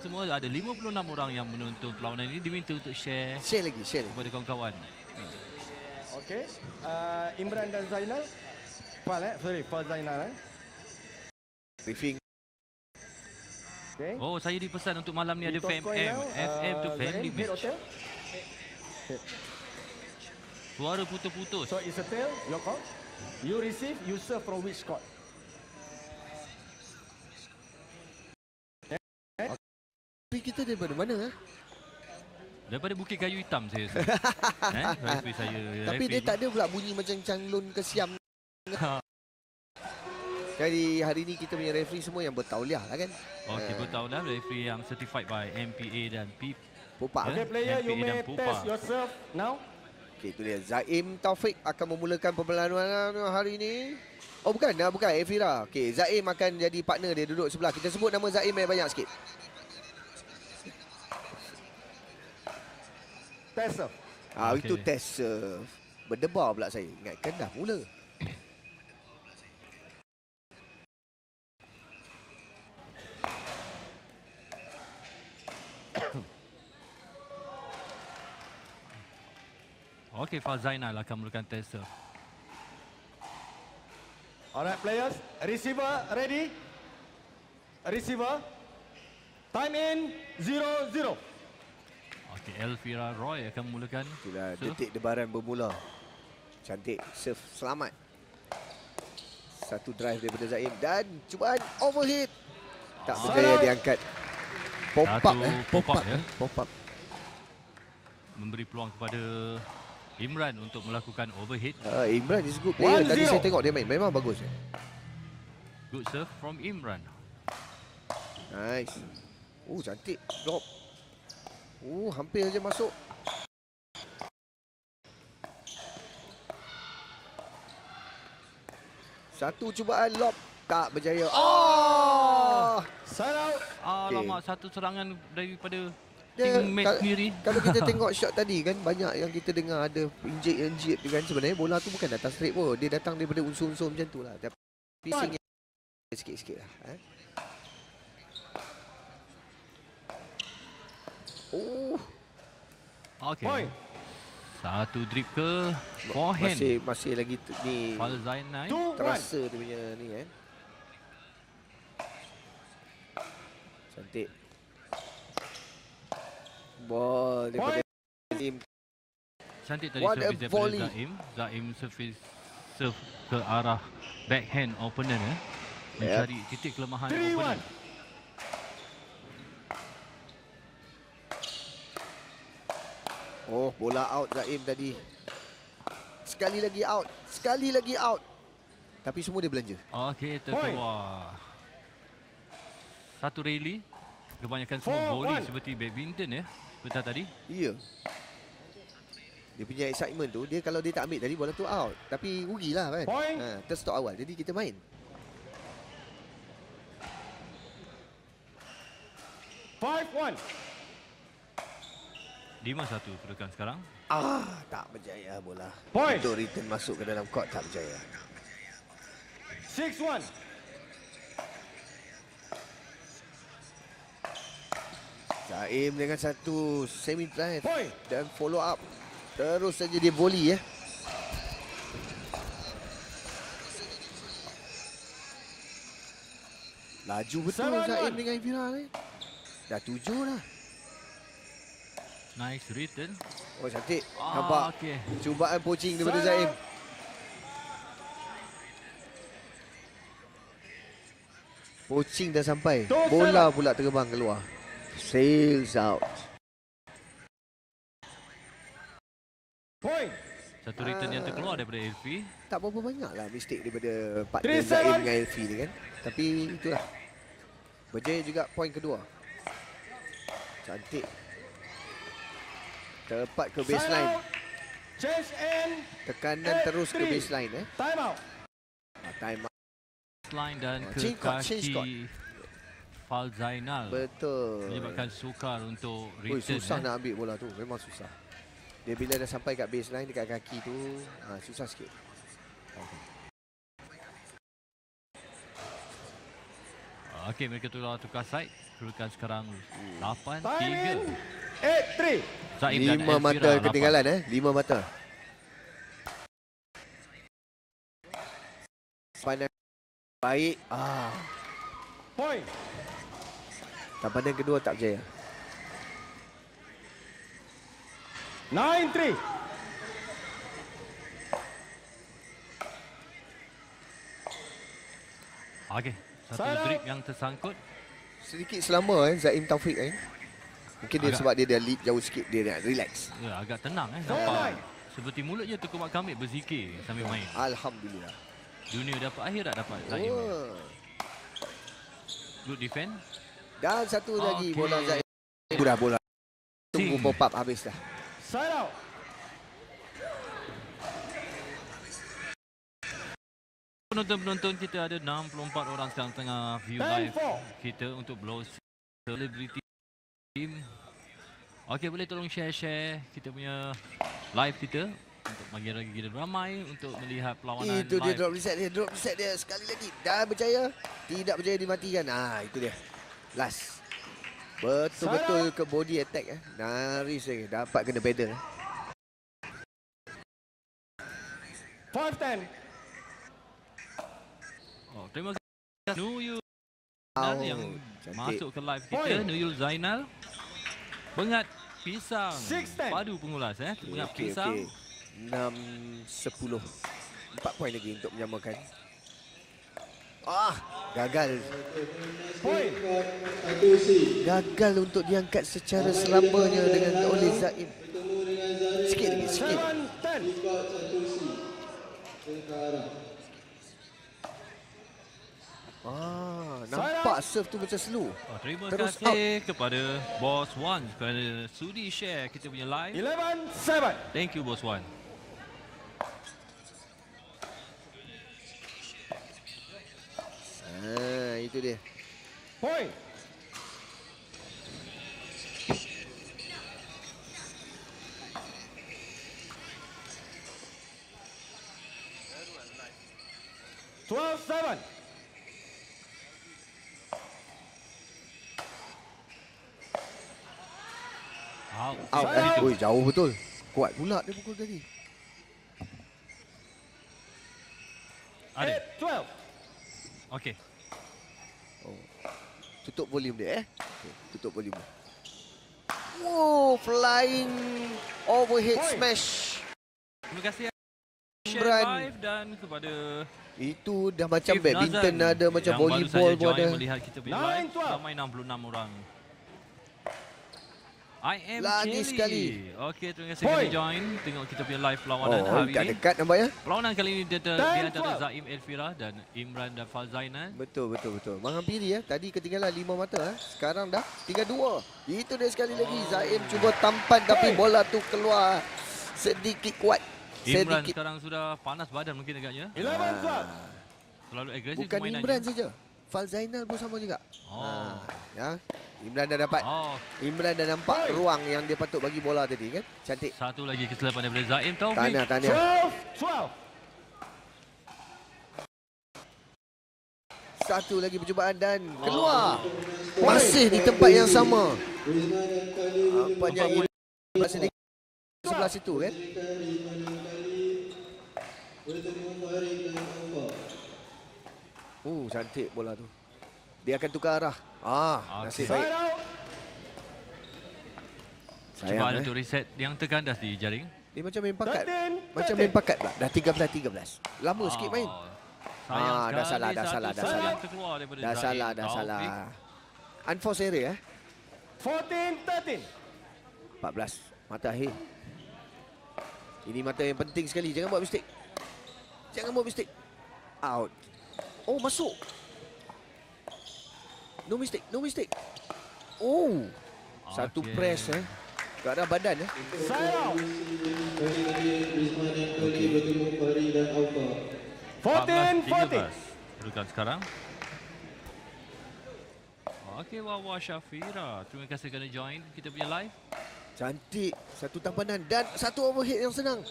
semua ada 56 orang yang menonton perlawanan ini, diminta untuk share lagi kepada kawan-kawan. Okey. Imran dan Zainal. Foul Zainal. Briefing. Okay. Oh, saya dipesan untuk malam ni ada Toss coin FMM. now, FM tu Zain, family hit or match. tail? Suara putus-putus. So it's a tail, your call. You receive, you serve from which court? Tapi kita daripada mana? Daripada Bukit Kayu Hitam saya rasa. Referee saya. Tapi dia tak ada pula bunyi macam canglun ke siam. Jadi hari ni kita punya referee semua yang bertauliah lah kan. Okey, betul dah referee yang certified by MPA dan PIP. Pupa. Okay, player, you MPA may dan Pupa. test yourself now. Okey, itu dia. Zaim Taufik akan memulakan perlawanan hari ini. Oh bukan, Elvira. Okey, Zaim akan jadi partner dia duduk sebelah. Kita sebut nama Zaim banyak sikit. Test serve. Ah, Okey. itu test serve. Berdebar pula saya. Ingatkan dah mula. Okey, Fal Zainal akan mulakan test serve. Alright, players. Receiver ready. Receiver. Time in 0-0. Okey, Elvira Roy akan mulakan Itulah serve. detik debaran bermula. Cantik serve selamat. Satu drive daripada Zaim dan cubaan overhead. Tak berjaya diangkat. Pop up Pop up. Memberi peluang kepada Imran untuk melakukan overhead. Imran is good player. 1-0. Tadi saya tengok dia main memang bagus. Good serve from Imran. Nice. Cantik drop. Hampir saja masuk. Satu cubaan lob tak berjaya. Side out. Alamak, satu serangan daripada Dia, teammate sendiri. kalau kita tengok shot tadi kan, banyak yang kita dengar ada injek tu kan. Sebenarnya bola tu bukan datang straight pun. Dia datang daripada unsur-unsur macam tu lah. Tapi pitching sikit-sikit lah. Okey. Point. Satu drip ke forehand. Masih lagi ni Fal Zainal. 2-1. terasa dia punya ni kan. Cantik. Ball daripada Zaim. Cantik tadi What a servis daripada volley. Zaim. Zaim serve ke arah backhand opponent. Mencari titik kelemahan 3-1. opponent. Bola out Zaim tadi. Sekali lagi out. Tapi semua dia belanja. Okey, terkeluar. Satu rally. Kebanyakan semua volley 4-1. seperti badminton sebentar tadi. Ya. Dia punya excitement tu, dia kalau dia tak ambil tadi bola tu out. Tapi rugilah kan. Point. Terstop awal. Jadi kita main. Five-1. 5-1 kedudukan sekarang. Tak berjaya bola. Point. Untuk return masuk ke dalam court tak berjaya. 6-1. Zaim dengan satu semi drive Point. dan follow up. Terus saja dia volley Laju betul 7-1. Zaim dengan Elvira ni. Dah 7 dah. Nice return. Cantik. Nampak Okey. cubaan poaching daripada Sana. Zaim. Poaching dah sampai. Dos Bola sana. pula terbang keluar. Sails out. Point. Satu return yang terkeluar daripada Elfi. Tak berapa banyak lah mistake daripada partner 3-7. Zaim dengan Elfi ni kan. Tapi itulah. Berjaya juga poin kedua. Cantik. Tepat ke Side baseline. out. Change and Tekanan terus ke 8-3. baseline time out. Time out. Line dan ke Change court, change court. kaki Fal Zainal. Betul. Menyebabkan sukar untuk Oi, return. susah nak ambil bola tu. Memang susah. Dia bila dah sampai kat baseline dekat kaki tu, susah sikit. Okey, mereka tukar side. Kedudukan sekarang 8-3. Time in. 8-3. Zaim dan 5 mata Elvira, ketinggalan 5 mata. Tampanan baik. Point. Tampanan kedua tak berjaya. 9-3. Okey, satu Sarah. drip yang tersangkut. Sedikit selama Zaim Taufik Mungkin dia Agak- sebab dia dah lead jauh sikit, dia nak relax. Ya, agak tenang Zone nampak. line. Seperti mulutnya Tukar Kamit berzikir sambil main. Alhamdulillah. Dunia dapat, akhirat dapat Zaim. Oh. Good defend. Dan satu lagi Okey. bola Zaim. Dah bola. Tunggu Sing. pop up habis dah. Side out. Penonton-penonton kita ada 64 orang sekarang tengah view live 10-4. kita untuk Blow Celebrity Team. Okey, boleh tolong share kita punya live kita untuk bagi lagi kita ramai untuk melihat perlawanan Itu dia live. drop reset dia sekali lagi. Dan berjaya. Tidak berjaya dimatikan. Itu dia. Last. Betul-betul ke body attack Nyaris dapat kena pedal. 5-10. Oh, terima kasih Nuyul Zainal yang cantik. masuk ke live kita. Point. Nuyul Zainal. Bengat pisang. 6-10. Padu pengulas Bengat Okey, pisang. okey. 6-10. 4 poin lagi untuk menyamakan. Gagal. Point. Gagal untuk diangkat secara selamanya oleh Zaim. Sikit lagi, sikit. 7-10. Nampak serve tu macam slow. Terima Terus kasih kepada Boss Wan kerana sudi share kita punya live. 11-7. Thank you Boss Wan. Itu dia. Point. Twelve seven. Out. Out. Out. Oi, jauh betul. Kuat pula dia pukul tadi. Ada. 8-12. Okey. Tutup volume dia Okay, tutup volume dia. Wow, flying overhead Point. smash. Terima kasih share Imran. live dan kepada Itu dah macam Steve badminton Nazan ada, macam yang baru volleyball saja pun join ada. melihat kita punya 9-12. live. Ramai 66 orang. I am Lagi Kelly. sekali. Okey, terima kasih Point. kerana join. Tengok kita punya live perlawanan Oh, hari ini. dekat nampak ya? Perlawanan kali ini di 10-12. antara Zaim Elvira dan Imran dan Fazainan. Betul. Menghampiri Tadi ketinggalan 5 mata Sekarang dah 3-2. Itu dia sekali lagi. Zaim cuba tampan tapi bola tu keluar sedikit kuat. Imran Sedikit. sekarang sudah panas badan mungkin agaknya. 11-12. Terlalu agresif Bukan permainannya. Imran saja. Falzainal pun sama juga. Oh. Ya. Imran dah dapat. Oh, Imran dah nampak ruang yang dia patut bagi bola tadi kan. Cantik. satu lagi kesilapan daripada Zaim Taufik. Tahniah. 12-12. Satu lagi percubaan dan keluar. Masih di tempat yang sama. Nampaknya Imran sedikit sebelah situ kan. Cantik bola tu. Dia akan tukar arah. Nasib Okey. baik. Side out. Cuma ada Sayang untuk reset yang terkandas di jaring. Dia macam main pakat. 13-13. Macam main pakat pula. Dah 13-13. Lama sikit main. Sayang dah sekali salah, dah satu salah, dah serve salah. yang terkeluar daripada Dah Zaim salah. Taufik. Unforced area 14-13. 14. Mata akhir. Ini mata yang penting sekali. Jangan buat mistake. Out. Oh, masuk. No mistake. Oh. Satu Okey. press ke arah badan Side out. 14-14. Kedudukan sekarang. Okey, Wawa Syafira. Terima kasih kerana join kita punya live. Cantik. Satu tampanan dan satu overhead yang senang.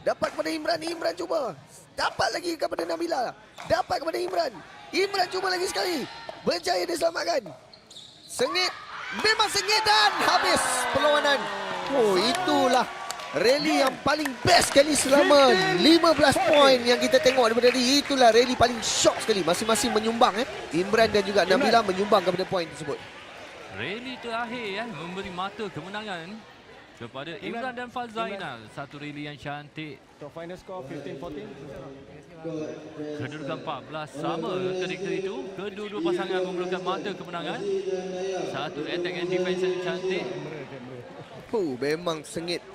Dapat kepada Imran. Imran cuba. Dapat lagi kepada Nabila. Dapat kepada Imran. Imran cuba lagi sekali. Berjaya diselamatkan. Sengit. Memang sengit dan habis perlawanan. Oh, itulah rally yang paling best sekali selama 15 poin yang kita tengok daripada tadi. Itulah rally paling shock sekali. Masing-masing menyumbang. Imran dan juga Nabila menyumbang kepada poin tersebut. Rally terakhir memberi mata kemenangan kepada Imran dan Fazainal. Satu rally yang cantik. So final score 15-14. Kedudukan 14 sama ketika itu. Kedua-dua pasangan memerlukan mata kemenangan. Satu attack and defense yang cantik. Memang sengit.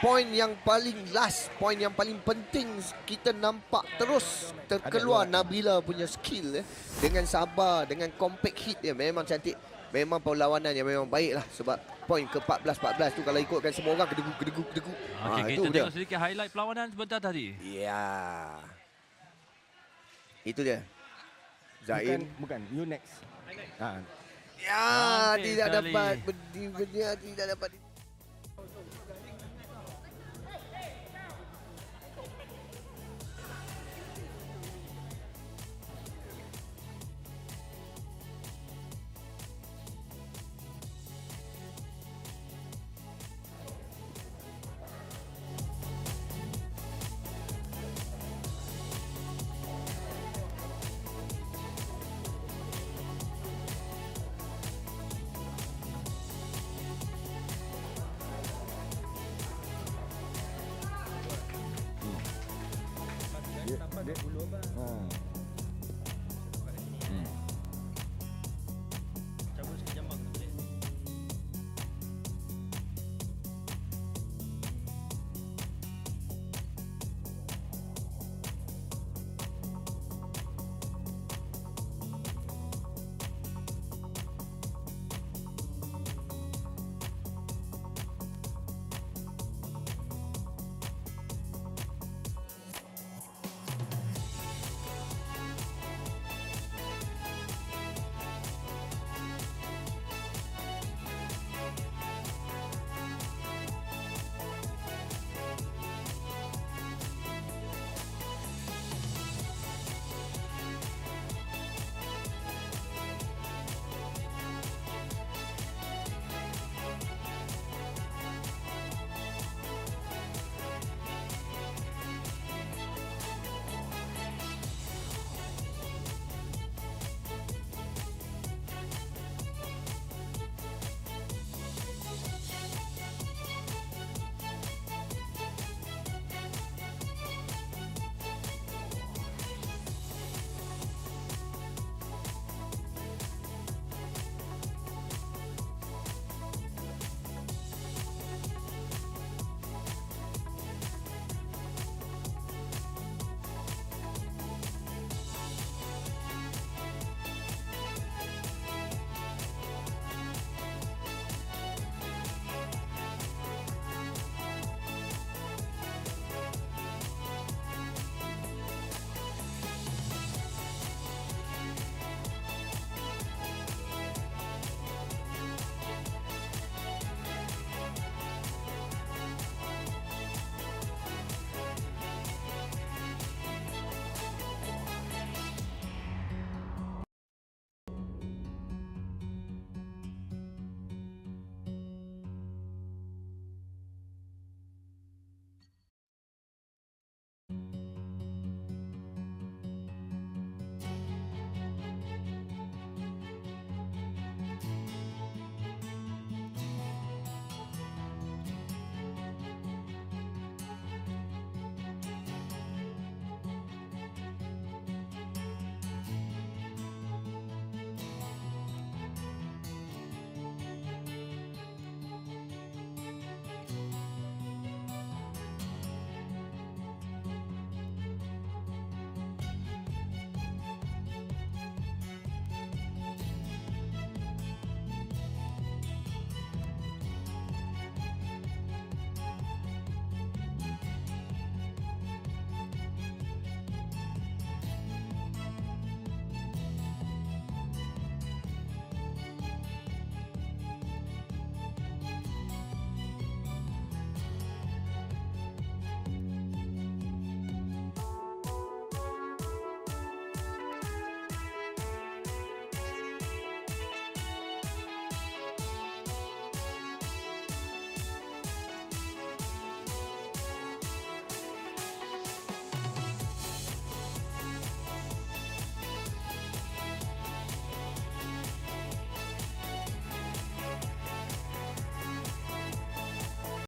Poin yang paling last, poin yang paling penting, kita nampak terus terkeluar Nabila punya skill dengan sabar, dengan compact hit dia memang cantik. Memang perlawanan yang memang baik lah. Sebab poin ke 14-14 tu kalau ikutkan semua orang kedegu. Okey, kita tengok sedikit highlight perlawanan sebentar tadi. Ya. Itu dia. Zaim. Bukan, you next. Ya, Cantik tidak sekali. dapat. Benar tidak dapat. Dia,